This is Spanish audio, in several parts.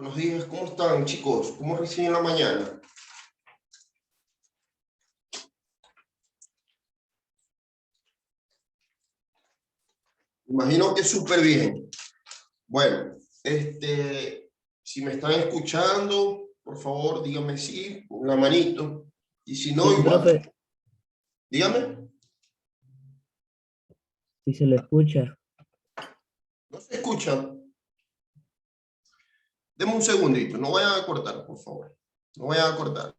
Buenos días, ¿cómo están, chicos? ¿Cómo reciben la mañana? Imagino que súper bien. Bueno, si me están escuchando, por favor, díganme sí, una manito. Y si no, Sí, igual. profe, Dígame. si se le escucha. ¿No se escucha? Deme un segundito, no vayan a cortar, por favor. No vayan a cortar.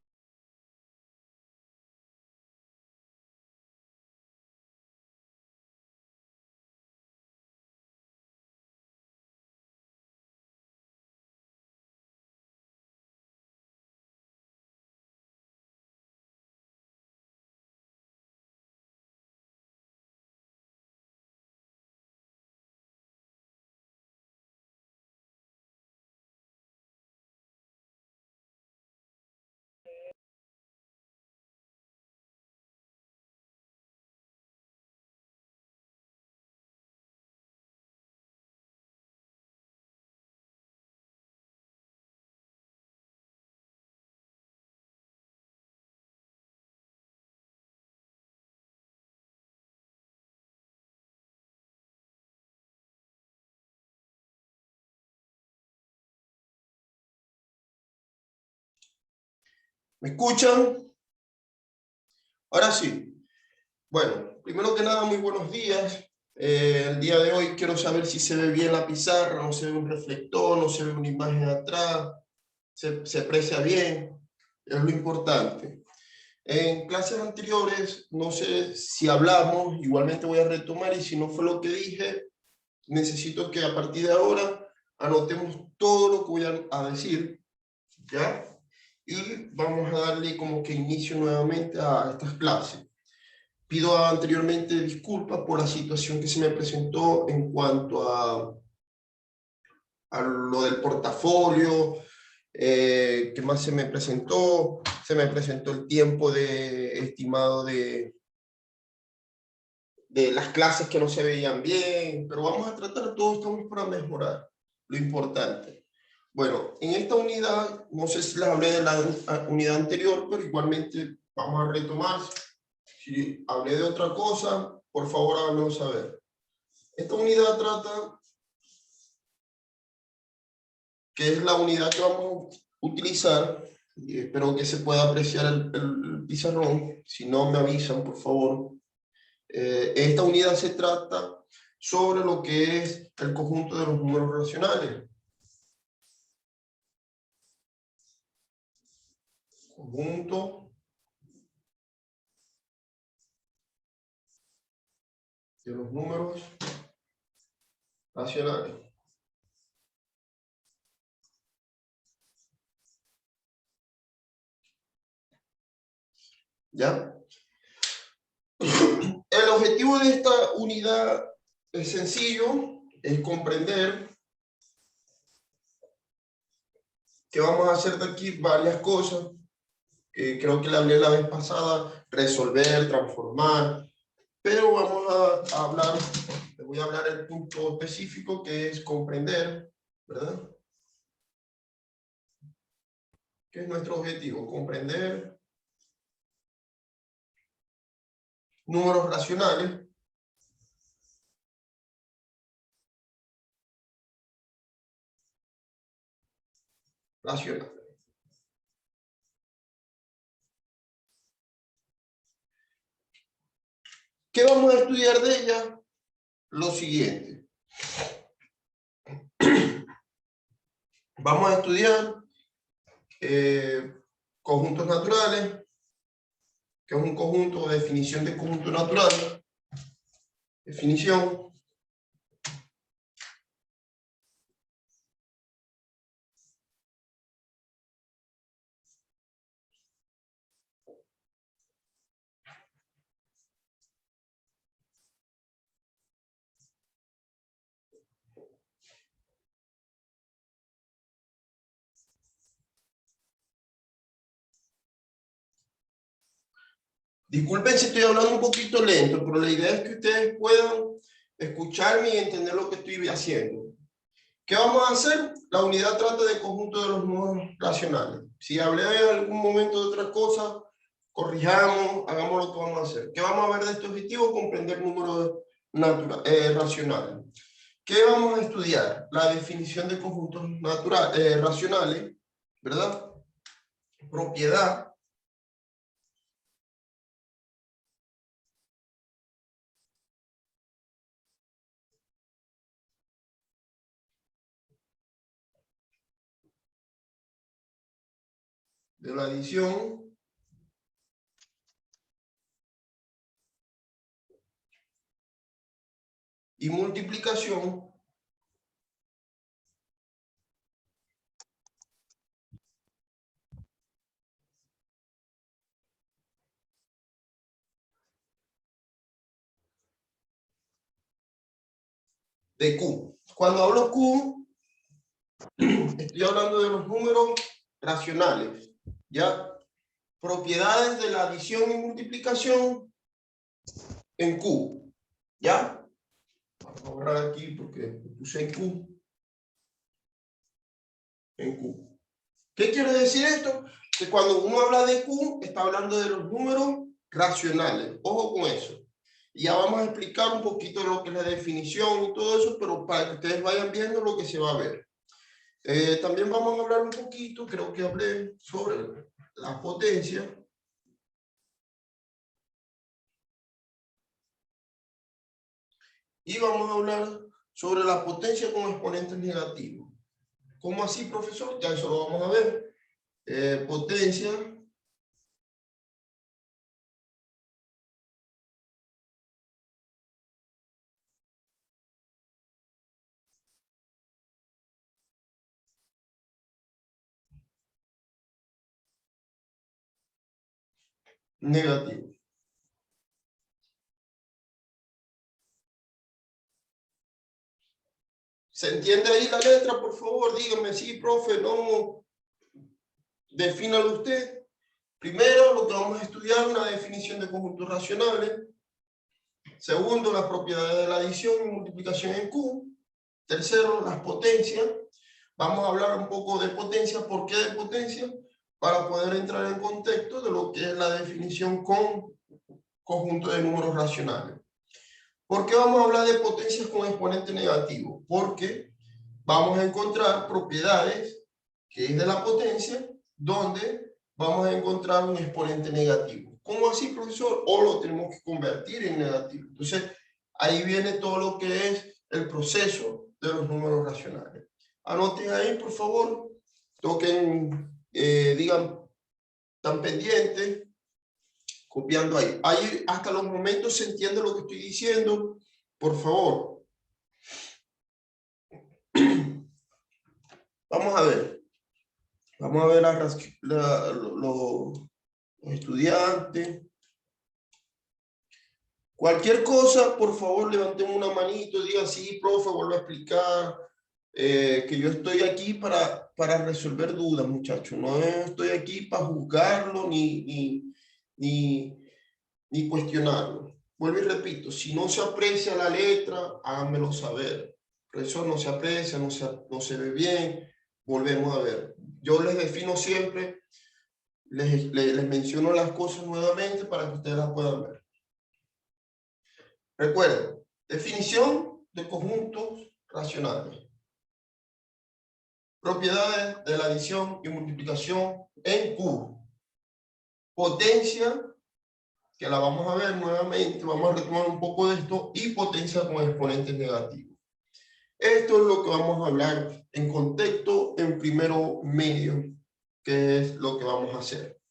¿Me escuchan? Ahora sí. Bueno, primero que nada, muy buenos días. El día de hoy quiero saber si se ve bien la pizarra, no se ve un reflector, no se ve una imagen atrás, se aprecia bien, es lo importante. En clases anteriores, no sé si hablamos, igualmente voy a retomar, y si no fue lo que dije, necesito que a partir de ahora anotemos todo lo que voy a decir, ¿ya? Y vamos a darle como que inicio nuevamente a estas clases. Pido anteriormente disculpas por la situación que se me presentó en cuanto a lo del portafolio, ¿qué más se me presentó? Se me presentó el tiempo estimado de las clases que no se veían bien, pero vamos a tratar, todos estamos para mejorar, lo importante. Bueno, en esta unidad, no sé si les hablé de la unidad anterior, pero igualmente vamos a retomar. Si hablé de otra cosa, por favor háganmelo saber. Esta unidad trata, que es la unidad que vamos a utilizar, y espero que se pueda apreciar el pizarrón, si no me avisan, por favor. Esta unidad se trata sobre lo que es el conjunto de los números racionales. Conjunto de los números racionales. ¿Ya? El objetivo de esta unidad es sencillo, es comprender que vamos a hacer de aquí varias cosas. Creo que le hablé la vez pasada, resolver, transformar, pero vamos a hablar, les voy a hablar el punto específico que es comprender, ¿verdad? ¿Qué es nuestro objetivo? Comprender números racionales racionales. ¿Qué vamos a estudiar de ella? Lo siguiente. Vamos a estudiar conjuntos naturales, que es un conjunto, definición de conjunto natural, definición. Disculpen si estoy hablando un poquito lento, pero la idea es que ustedes puedan escucharme y entender lo que estoy haciendo. ¿Qué vamos a hacer? La unidad trata de conjunto de los números racionales. Si hablé en algún momento de otra cosa, corrijamos, hagamos lo que vamos a hacer. ¿Qué vamos a ver de este objetivo? Comprender números racionales. ¿Qué vamos a estudiar? La definición de conjuntos racionales, ¿verdad? Propiedad. De la adición. Y multiplicación de Q. Cuando hablo Q, estoy hablando de los números racionales, ¿ya? Propiedades de la adición y multiplicación en Q, ¿ya? Vamos a borrar aquí porque puse en Q. En Q. ¿Qué quiere decir esto? Que cuando uno habla de Q, está hablando de los números racionales. Ojo con eso. Y ya vamos a explicar un poquito de lo que es la definición y todo eso, pero para que ustedes vayan viendo lo que se va a ver. También vamos a hablar un poquito, creo que hablé sobre la potencia. Y vamos a hablar sobre la potencia con exponentes negativos. ¿Cómo así, profesor? Ya eso lo vamos a ver. Potencia negativo. ¿Se entiende ahí la letra? Por favor, dígame, sí, profe, no. Defínalo usted. Primero, lo que vamos a estudiar es una definición de conjuntos racionales. Segundo, las propiedades de la adición y multiplicación en Q. Tercero, las potencias. Vamos a hablar un poco de potencia. ¿Por qué de potencia? Para poder entrar en contexto de lo que es la definición con conjunto de números racionales. ¿Por qué vamos a hablar de potencias con exponente negativo? Porque vamos a encontrar propiedades, que es de la potencia, donde vamos a encontrar un exponente negativo. ¿Cómo así, profesor? O lo tenemos que convertir en negativo. Entonces, ahí viene todo lo que es el proceso de los números racionales. Anoten ahí, por favor. Toquen, digan, están pendientes, copiando ahí. Ahí hasta los momentos se entiende lo que estoy diciendo. Por favor. Vamos a ver. Vamos a ver los estudiantes. Cualquier cosa, por favor, levantemos una manito, diga sí, profe, vuelvo a explicar, que yo estoy aquí para resolver dudas, muchachos. No estoy aquí para juzgarlo ni cuestionarlo. Vuelvo y repito, si no se aprecia la letra, háganmelo saber. Profesor, no se aprecia, no se ve bien, volvemos a ver. Yo les defino siempre, les menciono las cosas nuevamente para que ustedes las puedan ver. Recuerden, definición de conjuntos racionales. Propiedades de la adición y multiplicación en Q. Potencia, que la vamos a ver nuevamente, vamos a retomar un poco de esto, y potencia con exponentes negativos. Esto es lo que vamos a hablar en contexto en primero medio, que es lo que vamos a hacer.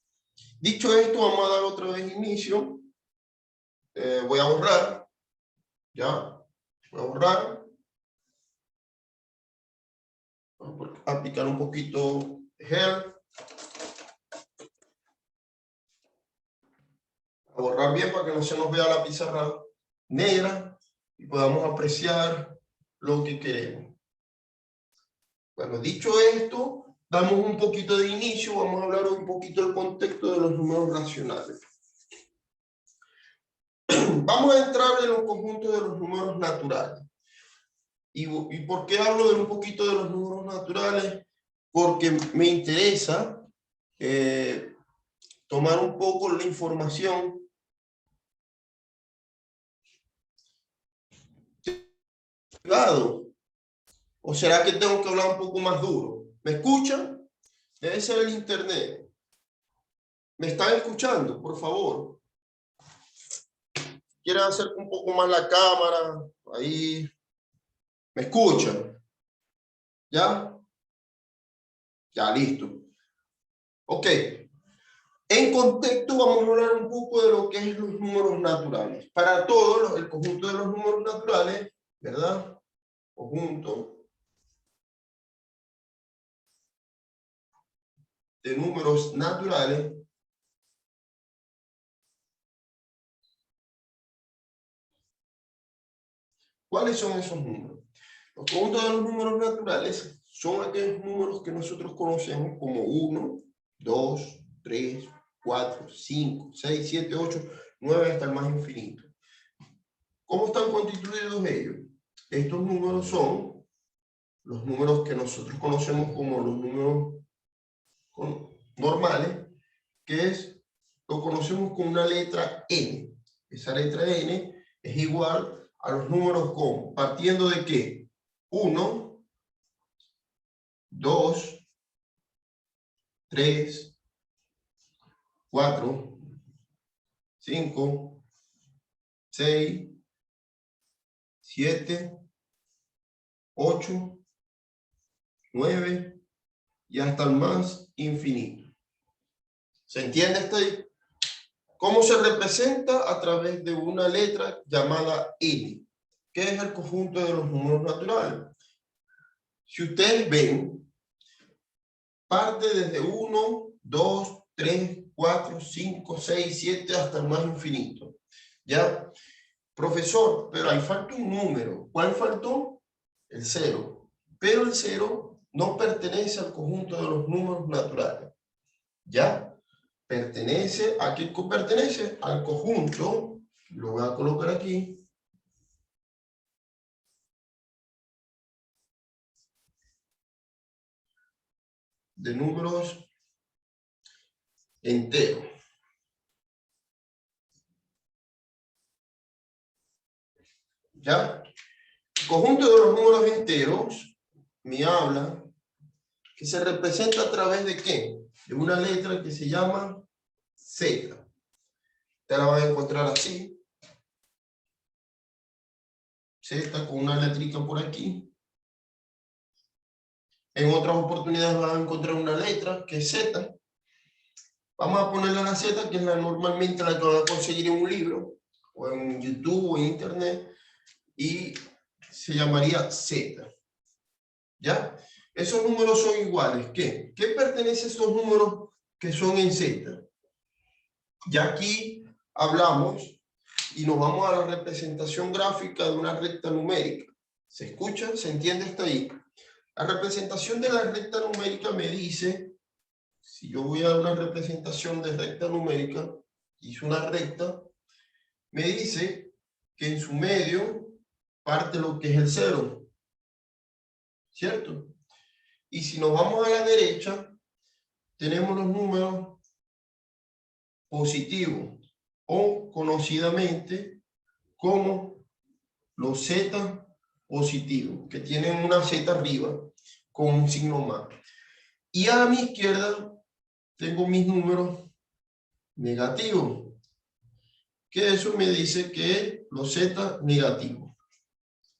Dicho esto, vamos a dar otra vez inicio. Voy a borrar, ya, voy a borrar. Vamos a aplicar un poquito de gel. A borrar bien para que no se nos vea la pizarra negra y podamos apreciar lo que queremos. Bueno, dicho esto, damos un poquito de inicio, vamos a hablar un poquito del contexto de los números racionales. Vamos a entrar en los conjuntos de los números naturales. ¿Y por qué hablo de un poquito de los números naturales? Porque me interesa tomar un poco la información privado. ¿O será que tengo que hablar un poco más duro? ¿Me escuchan? Debe ser el internet. ¿Me están escuchando? Por favor. ¿Quieren hacer un poco más la cámara? Ahí. ¿Me escuchan? ¿Ya? Ya, listo. Ok. En contexto vamos a hablar un poco de lo que es los números naturales. Para todos, el conjunto de los números naturales, ¿verdad? Conjunto de números naturales. ¿Cuáles son esos números? Los conjuntos de los números naturales son aquellos números que nosotros conocemos como 1, 2, 3, 4, 5, 6, 7, 8, 9 hasta el más infinito. ¿Cómo están constituidos ellos? Estos números son los números que nosotros conocemos como los números normales, lo conocemos con una letra n. Esa letra n es igual a los números con, partiendo de ¿qué? 1, 2, 3, 4, 5, 6, 7, 8, 9 y hasta el más infinito. ¿Se entiende hasta ahí? ¿Cómo se representa? A través de una letra llamada n, que es el conjunto de los números naturales. Si ustedes ven, parte desde 1, 2, 3, 4, 5, 6, 7 hasta el más infinito. ¿Ya? Profesor, pero ahí falta un número. ¿Cuál faltó? El 0. Pero el 0 no pertenece al conjunto de los números naturales. ¿Ya? Pertenece, ¿a qué pertenece? Al conjunto, lo voy a colocar aquí, de números enteros. ¿Ya? El conjunto de los números enteros me habla que se representa a través de ¿qué? De una letra que se llama Z. Te la vas a encontrar así. Z con una letrita por aquí. En otras oportunidades vas a encontrar una letra que es Z. Vamos a ponerle la Z, que es normalmente la que van a conseguir en un libro, o en YouTube, o en Internet, y se llamaría Z. ¿Ya? Esos números son iguales. ¿Qué? ¿Qué pertenece a esos números que son en Z? Ya aquí hablamos y nos vamos a la representación gráfica de una recta numérica. ¿Se escucha? ¿Se entiende hasta ahí? La representación de la recta numérica me dice, si yo voy a una representación de recta numérica, hice una recta, me dice que en su medio parte lo que es el 0, ¿cierto? Y si nos vamos a la derecha, tenemos los números positivos, o conocidamente como los Z positivos, que tienen una Z arriba con un signo más. Y a mi izquierda tengo mis números negativos, que eso me dice que los Z negativos.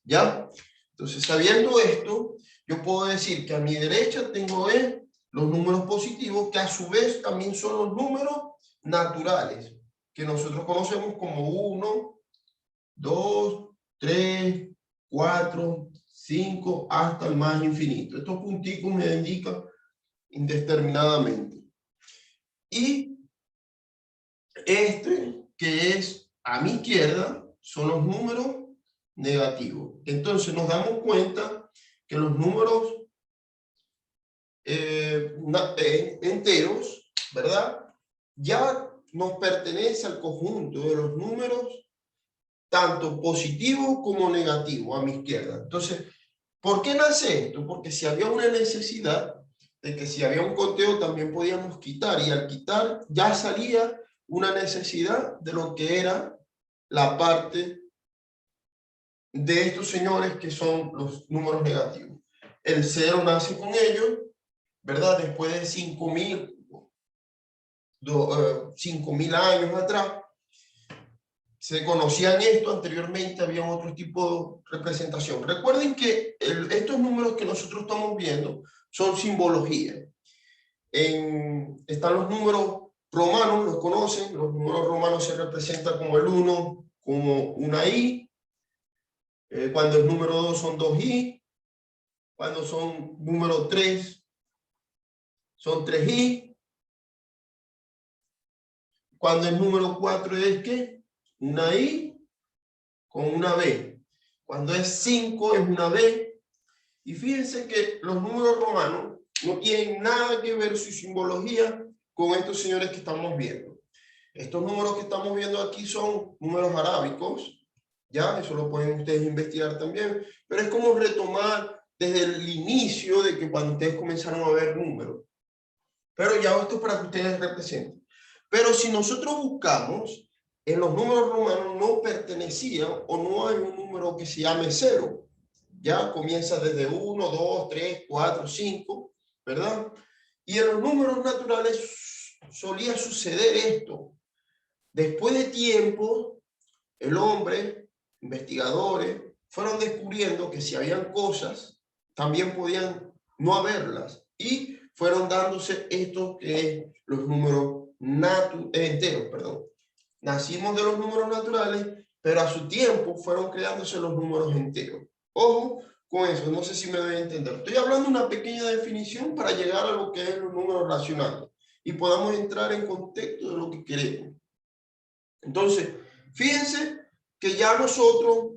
¿Ya? Entonces, sabiendo esto, yo puedo decir que a mi derecha tengo los números positivos, que a su vez también son los números naturales, que nosotros conocemos como 1, 2, 3, 4, 5, hasta el más infinito. Estos punticos me indican indeterminadamente. Y que es a mi izquierda, son los números negativos. Entonces nos damos cuenta que los números enteros, ¿verdad? Ya nos pertenece al conjunto de los números tanto positivos como negativos a mi izquierda. Entonces, ¿Por qué nace esto? Porque si había una necesidad de que si había un conteo también podíamos quitar, y al quitar ya salía una necesidad de lo que era la parte de estos señores que son los números negativos. El 0 nace con ellos, ¿verdad? Después de 5.000 años atrás, se conocían esto. Anteriormente había otro tipo de representación. Recuerden que estos números que nosotros estamos viendo son simbología. Están los números romanos, los conocen. Los números romanos se representan como el 1, como una I. Cuando el número 2 son 2I. Cuando son número 3 son 3I. Cuando el número 4 es ¿qué? Una I con una B. Cuando es 5 es una B. Y fíjense que los números romanos no tienen nada que ver su simbología con estos señores que estamos viendo. Estos números que estamos viendo aquí son números arábicos, ya, eso lo pueden ustedes investigar también, pero es como retomar desde el inicio de que cuando ustedes comenzaron a ver números. Pero ya esto es para que ustedes representen. Pero si nosotros buscamos, en los números romanos no pertenecía o no hay un número que se llame 0. Ya comienza desde 1, 2, 3, 4, 5, ¿verdad? Y en los números naturales solía suceder esto. Después de tiempo, el hombre, investigadores, fueron descubriendo que si habían cosas, también podían no haberlas. Y fueron dándose estos los números enteros, perdón. Nacimos de los números naturales, pero a su tiempo fueron creándose los números enteros. Ojo con eso, no sé si me doy a entender. Estoy hablando de una pequeña definición para llegar a lo que es los números racionales y podamos entrar en contexto de lo que queremos. Entonces, fíjense que ya nosotros,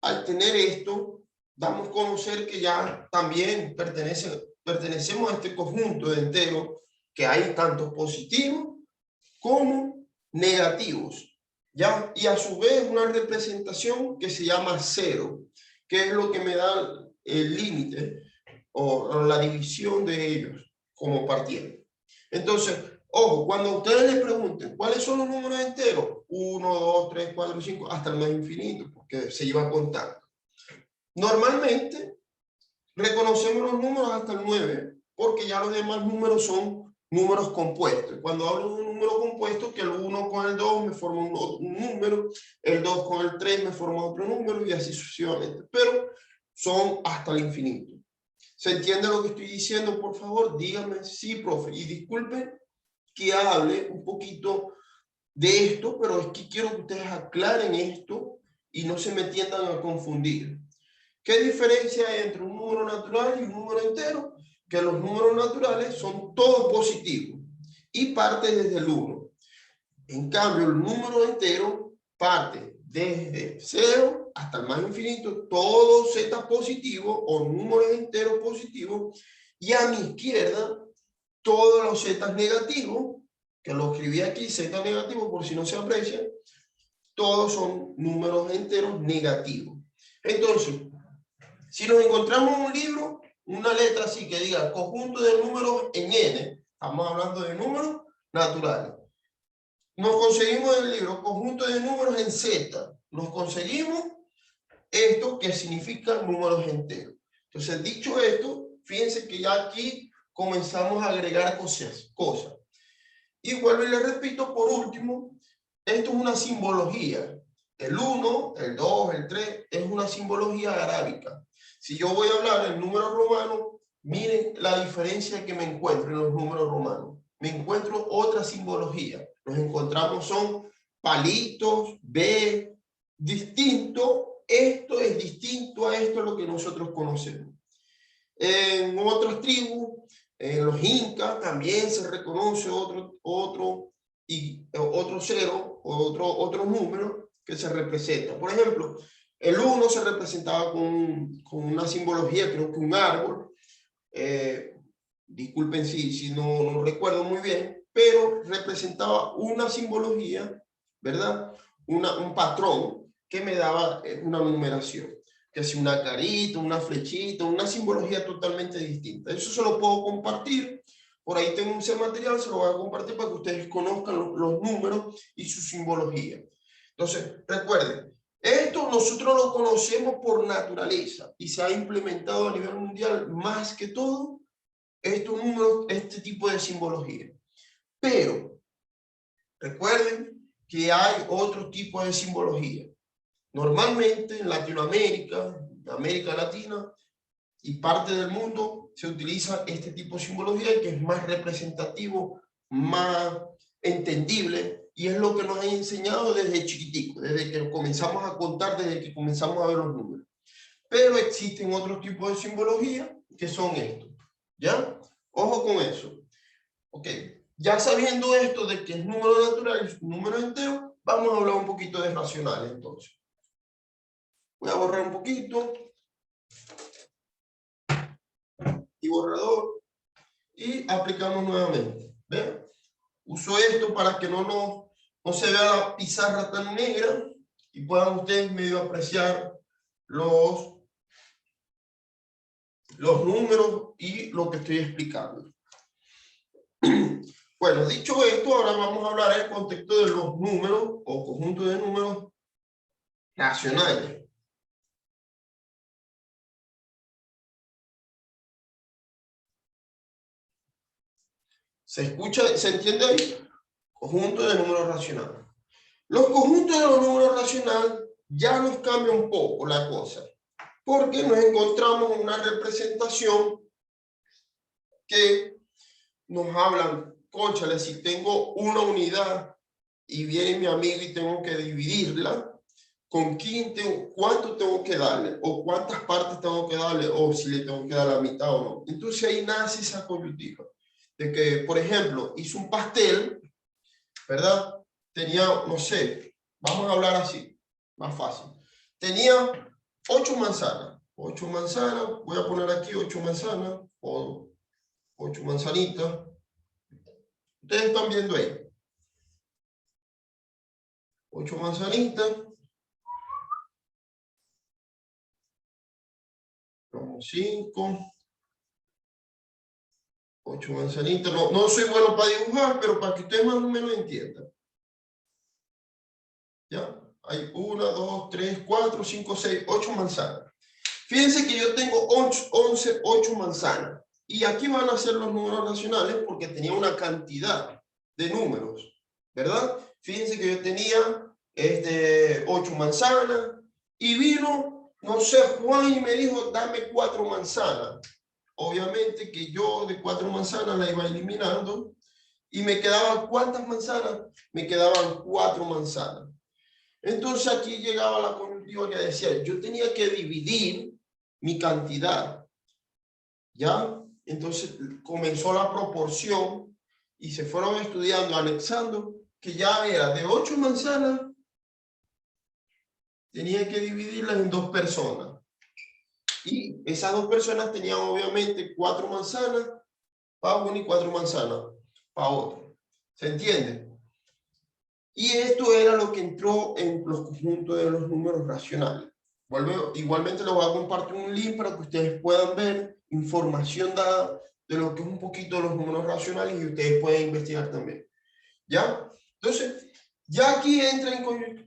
al tener esto, damos a conocer que ya también pertenecemos a este conjunto de enteros, que hay tanto positivos como negativos, ¿ya? Y a su vez una representación que se llama 0, que es lo que me da el límite o la división de ellos como partiendo. Entonces, ojo, cuando ustedes les pregunten cuáles son los números enteros, 1, 2, 3, 4, 5, hasta el más infinito, porque se iba contando. Normalmente reconocemos los números hasta el 9, porque ya los demás números son números compuestos. Cuando hablo de un número compuesto, que el 1 con el 2 me forma un número, el 2 con el 3 me forma otro número, y así sucesivamente. Pero son hasta el infinito. ¿Se entiende lo que estoy diciendo? Por favor, díganme sí, profe. Y disculpen que hable un poquito de esto, pero es que quiero que ustedes aclaren esto y no se me tiendan a confundir. ¿Qué diferencia hay entre un número natural y un número entero? Que los números naturales son todos positivos y parte desde el 1. En cambio, el número entero parte desde 0 hasta el más infinito, todos z positivos o números enteros positivos, y a mi izquierda todos los z negativos, que lo escribí aquí, z negativo por si no se aprecia, todos son números enteros negativos. Entonces, si nos encontramos en un libro, una letra así que diga conjunto de números en n, estamos hablando de números naturales. Nos conseguimos el libro conjunto de números en z, nos conseguimos esto que significa números enteros. Entonces, dicho esto, fíjense que ya aquí comenzamos a agregar cosas. Y vuelvo y les repito, por último, esto es una simbología. El 1, el 2, el 3 es una simbología arábica. Si yo voy a hablar en números romanos, miren la diferencia que me encuentro en los números romanos. Me encuentro otra simbología. Nos encontramos son palitos, B, distinto. Esto es distinto a esto lo que nosotros conocemos. En otras tribus, en los incas, también se reconoce otro 0, otro número que se representa. Por ejemplo, el 1 se representaba con una simbología, creo que un árbol. Disculpen si no recuerdo muy bien, pero representaba una simbología, ¿verdad? Un patrón que me daba una numeración. que si una carita, una flechita, una simbología totalmente distinta. Eso se lo puedo compartir. Por ahí tengo ese material, se lo voy a compartir para que ustedes conozcan los números y su simbología. Entonces, recuerden, esto nosotros lo conocemos por naturaleza y se ha implementado a nivel mundial más que todo estos números, este tipo de simbología. Pero recuerden que hay otro tipo de simbología. Normalmente en Latinoamérica, América Latina y parte del mundo se utiliza este tipo de simbología que es más representativo, más entendible y es lo que nos han enseñado desde chiquitico, desde que comenzamos a contar, desde que comenzamos a ver los números. Pero existen otros tipos de simbología que son estos, ¿ya? Ojo con eso. Ok, ya sabiendo esto de que es número natural y número entero, vamos a hablar un poquito de racionales entonces. Voy a borrar un poquito. Y borrador. Y aplicamos nuevamente. ¿Ven? Uso esto para que no se vea la pizarra tan negra y puedan ustedes medio apreciar los números y lo que estoy explicando. Bueno, dicho esto, ahora vamos a hablar en el contexto de los números o conjunto de números racionales. ¿Se escucha? ¿Se entiende ahí? Conjunto de números racionales. Los conjuntos de los números racionales ya nos cambia un poco la cosa, porque nos encontramos una representación que nos hablan, cónchale, si tengo una unidad y viene mi amigo y tengo que dividirla, ¿con quién cuánto tengo que darle? ¿O cuántas partes tengo que darle? ¿O si le tengo que dar la mitad o no? Entonces ahí nace esa coyuntiva de que, por ejemplo, hizo un pastel, ¿verdad? Tenía, no sé, vamos a hablar así, más fácil. Tenía 8 manzanas. 8 manzanas, voy a poner aquí 8 manzanas, o 8 manzanitas. Ustedes están viendo ahí. 8 manzanitas. 5. 8 manzanitas. No soy bueno para dibujar, pero para que ustedes más o menos entiendan. ¿Ya? Hay 1, 2, 3, 4, 5, 6, 8 manzanas. Fíjense que yo tengo 8 manzanas. Y aquí van a ser los números racionales porque tenía una cantidad de números, ¿verdad? Fíjense que yo tenía 8 manzanas y vino, no sé, Juan y me dijo, dame 4 manzanas. Obviamente que yo de 4 manzanas la iba eliminando y me quedaban, ¿cuántas manzanas? Me quedaban 4 manzanas. Entonces aquí llegaba la coyuntiva que decía, yo tenía que dividir mi cantidad, ¿ya? Entonces comenzó la proporción y se fueron estudiando, anexando, que ya era de 8 manzanas, tenía que dividirlas en 2 personas. Y esas 2 personas tenían obviamente 4 manzanas para uno y 4 manzanas para otro. ¿Se entiende? Y esto era lo que entró en los conjuntos de los números racionales. Igualmente les voy a compartir un link para que ustedes puedan ver información dada de lo que es un poquito de los números racionales y ustedes pueden investigar también. ¿Ya? Entonces, ya aquí entra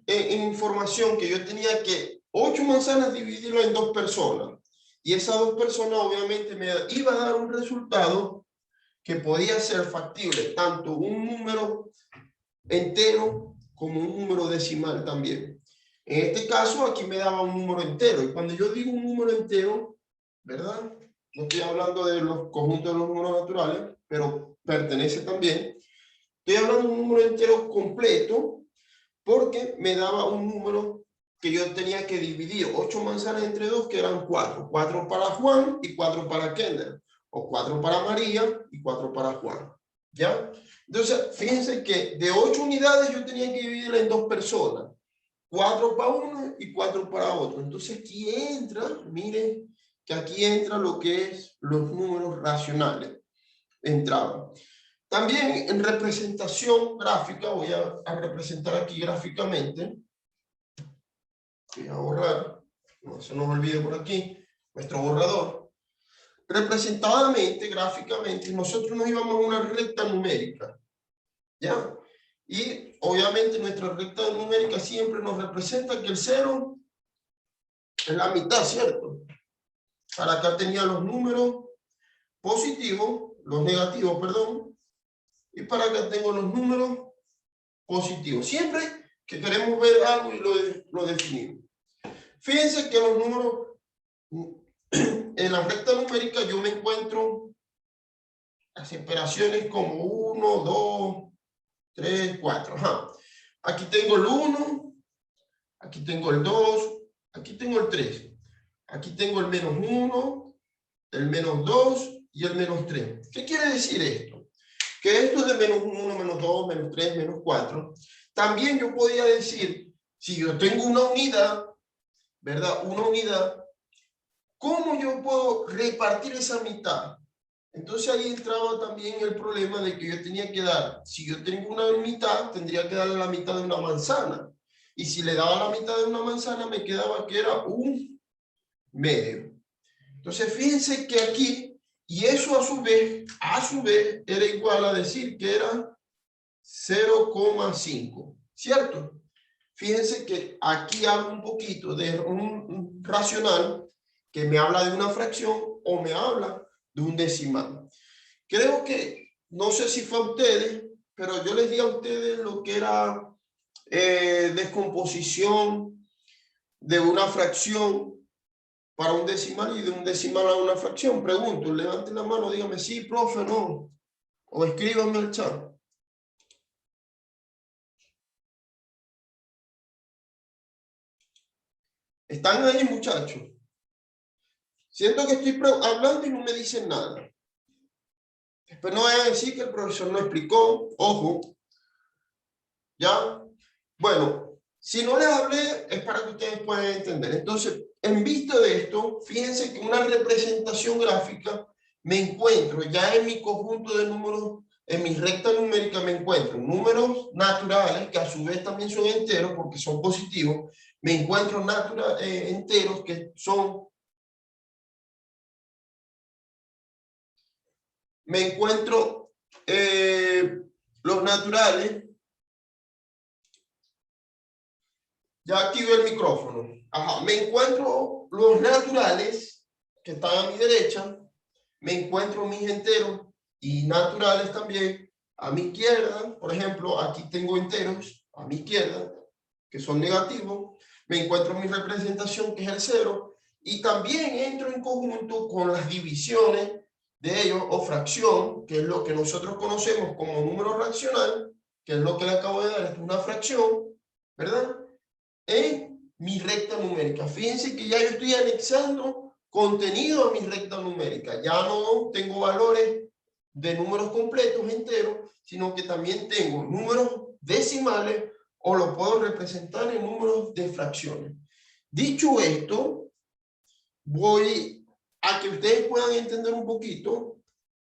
en información que yo tenía que 8 manzanas dividirlo en 2 personas. Y esas 2 personas obviamente me iba a dar un resultado que podía ser factible, tanto un número entero como un número decimal también. En este caso, aquí me daba un número entero. Y cuando yo digo un número entero, ¿verdad? No estoy hablando de los conjuntos de los números naturales, pero pertenece también. Estoy hablando de un número entero completo porque me daba un número que yo tenía que dividir 8 manzanas entre 2, que eran 4. 4 para Juan y 4 para Kendall. O 4 para María y 4 para Juan. ¿Ya? Entonces, fíjense que de 8 unidades yo tenía que dividirla en 2 personas. 4 para uno y 4 para otro. Entonces aquí entra, miren, que aquí entra lo que es los números racionales. Entraban. También en representación gráfica, voy a representar aquí gráficamente. Voy a borrar no se nos olvide por aquí, nuestro borrador. Representadamente, gráficamente, nosotros nos íbamos a una recta numérica, ¿ya? Y obviamente nuestra recta numérica siempre nos representa que el 0 es la mitad, ¿cierto? Para acá tenía los números positivos, los negativos, perdón, y para acá tengo los números positivos. Siempre que queremos ver algo y lo definimos. Fíjense que los números, en la recta numérica yo me encuentro las operaciones como 1, 2, 3, 4. Ajá. Aquí tengo el 1, aquí tengo el 2, aquí tengo el 3. Aquí tengo el menos 1, el menos 2 y el menos 3. ¿Qué quiere decir esto? Que esto es de menos 1, menos 2, menos 3, menos 4. También yo podría decir, si yo tengo una unidad, ¿verdad? Una unidad, ¿cómo yo puedo repartir esa mitad? Entonces ahí entraba también el problema de que yo tenía que dar, si yo tengo una mitad, tendría que darle la mitad de una manzana. Y si le daba la mitad de una manzana, me quedaba que era un medio. Entonces fíjense que aquí, y eso a su vez, era igual a decir que era 0,5, ¿cierto? Fíjense que aquí hablo un poquito de un racional que me habla de una fracción o me habla de un decimal. Creo que, no sé si fue a ustedes, pero yo les di a ustedes lo que era descomposición de una fracción para un decimal y de un decimal a una fracción. Pregunto, levanten la mano, dígame sí, profe, no. O escríbanme al chat. ¿Están ahí, muchachos? Siento que estoy hablando y no me dicen nada. Después no vayan a decir que el profesor no explicó. Ojo. ¿Ya? Bueno, si no les hablé es para que ustedes puedan entender. Entonces, en vista de esto, fíjense que una representación gráfica me encuentro ya en mi conjunto de números, en mi recta numérica me encuentro números naturales, que a su vez también son enteros porque son positivos. Me encuentro enteros que son... Me encuentro los naturales. Ya activé el micrófono. Ajá. Me encuentro los naturales que están a mi derecha. Me encuentro mis enteros y naturales también a mi izquierda. Por ejemplo, aquí tengo enteros a mi izquierda que son negativos. Me encuentro mi representación que es el 0. Y también entro en conjunto con las divisiones de ellos o fracción, que es lo que nosotros conocemos como número racional, que es lo que le acabo de dar, es una fracción, ¿verdad? En mi recta numérica. Fíjense que ya yo estoy anexando contenido a mi recta numérica. Ya no tengo valores de números completos enteros, sino que también tengo números decimales o lo puedo representar en números de fracciones. Dicho esto, voy a que ustedes puedan entender un poquito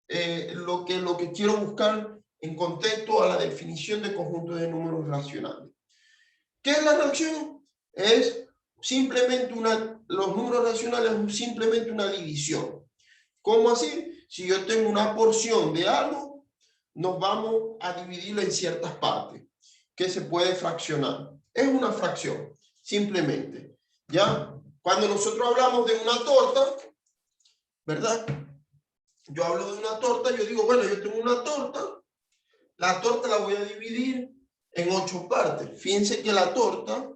lo que quiero buscar en contexto a la definición de conjuntos de números racionales. ¿Qué es la fracción? Es simplemente los números racionales es simplemente una división. ¿Cómo así? Si yo tengo una porción de algo, nos vamos a dividirlo en ciertas partes que se puede fraccionar. Es una fracción, simplemente. ¿Ya? Cuando nosotros hablamos de una torta, ¿verdad? Yo hablo de una torta, yo digo, bueno, yo tengo una torta, la torta la voy a dividir en 8 partes. Fíjense que la torta,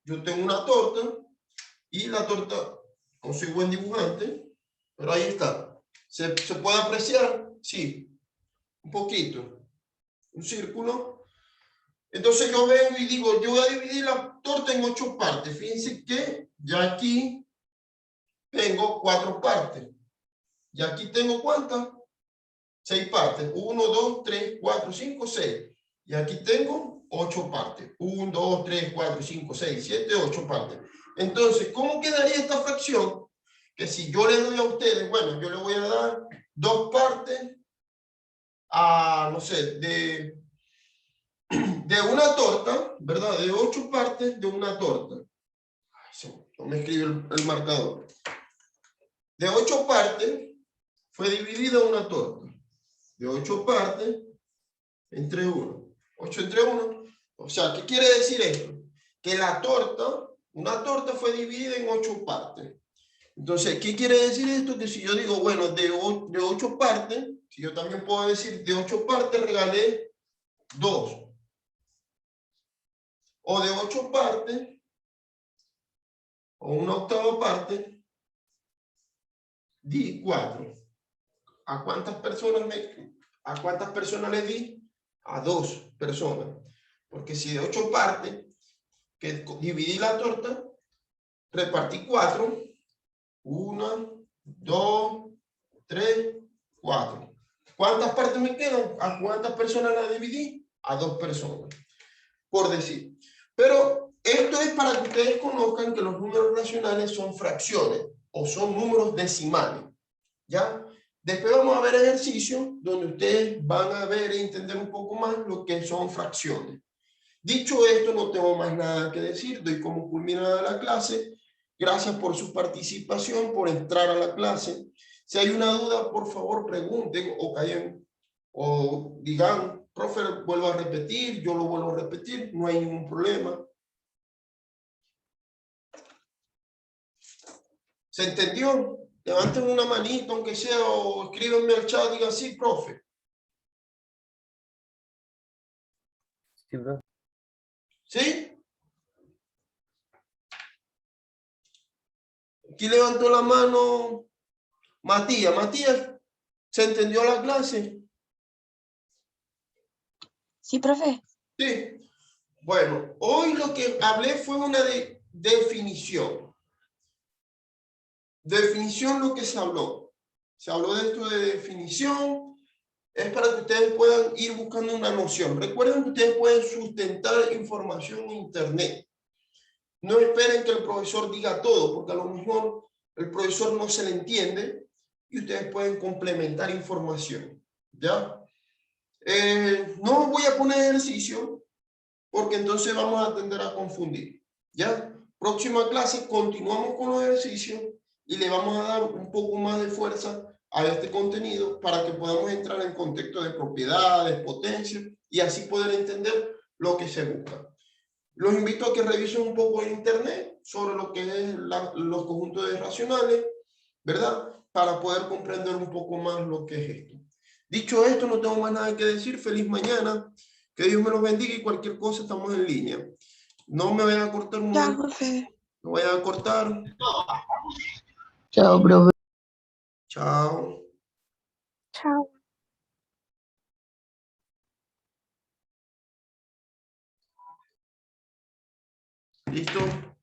yo tengo una torta y la torta, no soy buen dibujante, pero ahí está. ¿Se puede apreciar? Sí, un poquito. Un círculo. Entonces yo vengo y digo, yo voy a dividir la torta en 8 partes. Fíjense que ya aquí tengo 4 partes. Y aquí tengo ¿cuántas? 6 partes. 1, 2, 3, 4, 5, 6. Y aquí tengo 8 partes. 1, 2, 3, 4, 5, 6, 7, 8 partes. Entonces, ¿cómo quedaría esta fracción? Que si yo le doy a ustedes, bueno, yo le voy a dar 2 partes a, no sé, de una torta, ¿verdad? De 8 partes de una torta. No me escribe el marcador. De 8 partes fue dividida una torta. De 8 partes entre 1. 8 entre 1. O sea, ¿qué quiere decir esto? Que la torta, una torta fue dividida en 8 partes. Entonces, ¿qué quiere decir esto? Que si yo digo, bueno, de 8 partes, si yo también puedo decir de 8 partes regalé 2. O de 8 partes, o una octava parte, di 4. ¿A cuántas personas le di? A 2 personas. Porque si de 8 partes, que dividí la torta, repartí 4. 1, 2, 3, 4. ¿Cuántas partes me quedan? ¿A cuántas personas la dividí? A 2 personas, por decir. Pero esto es para que ustedes conozcan que los números racionales son fracciones o son números decimales, ¿ya? Después vamos a ver ejercicios donde ustedes van a ver e entender un poco más lo que son fracciones. Dicho esto, no tengo más nada que decir. Doy como culminada la clase. Gracias por su participación, por entrar a la clase. Si hay una duda, por favor, pregunten o callen o digan, profe, vuelvo a repetir, yo lo vuelvo a repetir, no hay ningún problema. ¿Se entendió? Levanten una manita, aunque sea, o escríbenme al chat, digan sí, profe. Sí, profe. ¿Sí? Aquí levantó la mano Matías. Matías, ¿se entendió la clase? Sí, profe. Sí. Bueno, hoy lo que hablé fue una definición. Definición lo que se habló. Se habló de esto de definición. Es para que ustedes puedan ir buscando una noción. Recuerden que ustedes pueden sustentar información en internet. No esperen que el profesor diga todo, porque a lo mejor el profesor no se le entiende y ustedes pueden complementar información. ¿Ya? No voy a poner ejercicio, porque entonces vamos a tender a confundir. ¿Ya? Próxima clase continuamos con los ejercicios y le vamos a dar un poco más de fuerza a este contenido para que podamos entrar en contexto de propiedades, potencias y así poder entender lo que se busca. Los invito a que revisen un poco en internet sobre lo que es los conjuntos de racionales, ¿verdad? Para poder comprender un poco más lo que es esto. Dicho esto, no tengo más nada que decir. Feliz mañana. Que Dios me los bendiga y cualquier cosa estamos en línea. No me vayan a cortar un Ya, momento. profe. No vayan a cortar. Chao, profe. Chao. Chao. ¿Listo?